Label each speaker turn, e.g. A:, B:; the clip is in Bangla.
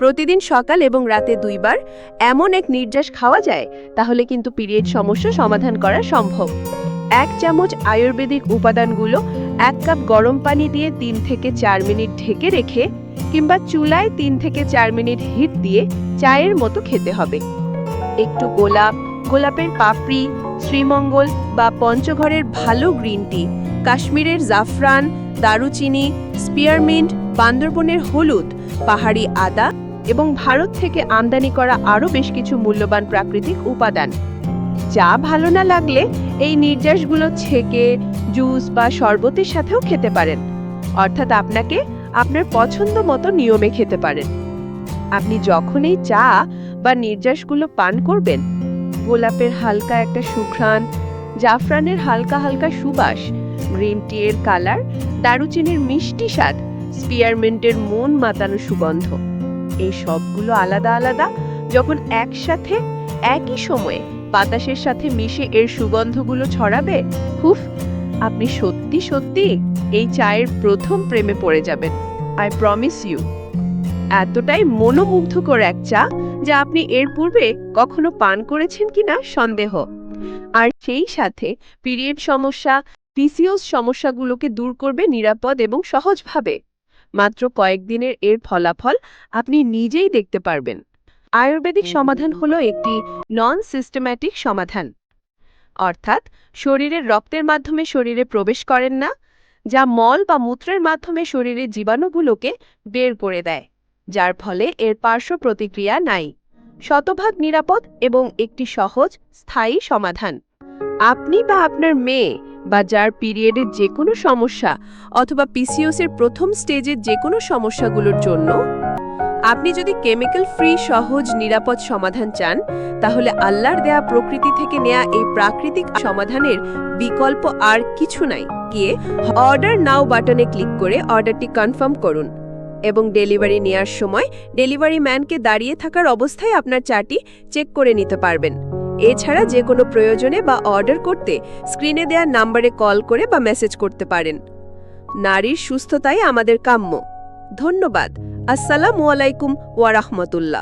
A: প্রতিদিন সকাল এবং রাতে 2 বার এমন এক নির্যাস খাওয়া যায়, তাহলে কিন্তু পিরিয়ড সমস্যা সমাধান করা সম্ভব। 1 চামচ আয়ুর্বেদিক উপাদানগুলো 1 কাপ গরম পানি দিয়ে 3 থেকে 4 মিনিট ঢেকে রেখে কিংবা চুলায় 3 থেকে 4 মিনিট হিট দিয়ে চায়ের মতো খেতে হবে। একটু গোলাপের পাপড়ি, শ্রীমঙ্গল বা পঞ্চঘরের ভালো গ্রিন টি, কাশ্মীরের জাফরান, দারুচিনি, স্পিয়ারমিন্ট, বান্দরবনের হলুদ, পাহাড়ি আদা এবং ভারত থেকে আমদানি করা আরও বেশ কিছু মূল্যবান প্রাকৃতিক উপাদান। চা ভালো না লাগলে এই নির্যাসগুলো ছেঁকে জুস বা শরবতের সাথেও খেতে পারেন, অর্থাৎ আপনাকে আপনার পছন্দ মতো নিয়মে খেতে পারেন। আপনি যখন এই চা বা নির্যাসগুলো পান করবেন, গোলাপের হালকা একটা সুঘ্রাণ, জাফরানের হালকা হালকা সুবাস, গ্রিন টি এর কালার, দারুচিনির মিষ্টি স্বাদ, স্পিয়ারমিন্টের মন মাতানো সুগন্ধ, এই সবগুলো আলাদা আলাদা যখন একসাথে একই সময়ে বাতাসের সাথে মিশে এর সুগন্ধগুলো ছড়াবে, হুফ, আপনি সত্যি সত্যি এই চায়ের প্রথম প্রেমে পড়ে যাবেন। I promise you. এতটাই মনোমুগ্ধকর এক চা যা আপনি এর পূর্বে কখনো পান করেছেন কিনা সন্দেহ। আর সেই সাথে পিরিয়ড সমস্যা, পিসিওএস সমস্যাগুলোকে দূর করবে নিরাপদ এবং সহজভাবে। মাত্র কয়েকদিনের এর ফলাফল আপনি নিজেই দেখতে পারবেন। আয়ুর্বেদিক সমাধান হলো একটি নন সিস্টেম্যাটিক সমাধান, অর্থাৎ শরীরের রক্তের মাধ্যমে শরীরে প্রবেশ করেন না, যা মল বা মূত্রের মাধ্যমে শরীরের জীবাণুগুলোকে বের করে দেয়, যার ফলে এর পার্শ্ব প্রতিক্রিয়া নাই। শতভাগ নিরাপদ এবং একটি সহজ, স্থায়ী সমাধান। আপনি বা আপনার মেয়ে বা যার পিরিয়ডের যে কোনো সমস্যা অথবা পিসিওএস-এর প্রথম স্টেজের যে কোনো সমস্যাগুলোর জন্য আপনি যদি কেমিক্যাল ফ্রি, সহজ, নিরাপদ সমাধান চান, তাহলে আল্লাহর দেয়া প্রকৃতি থেকে নেয়া এই প্রাকৃতিক সমাধানের বিকল্প আর কিছু নাই। গিয়ে অর্ডার নাও বাটনে ক্লিক করে অর্ডারটি কনফার্ম করুন এবং ডেলিভারি নেওয়ার সময় ডেলিভারি ম্যানকে দাঁড়িয়ে থাকার অবস্থায় আপনার চাটি চেক করে নিতে পারবেন। এছাড়া যে কোনো প্রয়োজনে বা অর্ডার করতে স্ক্রিনে দেওয়া নাম্বারে কল করে বা মেসেজ করতে পারেন। নারীর সুস্থতাই আমাদের কাম্য। ধন্যবাদ। আসসালামু আলাইকুম ওয়া রাহমাতুল্লাহ।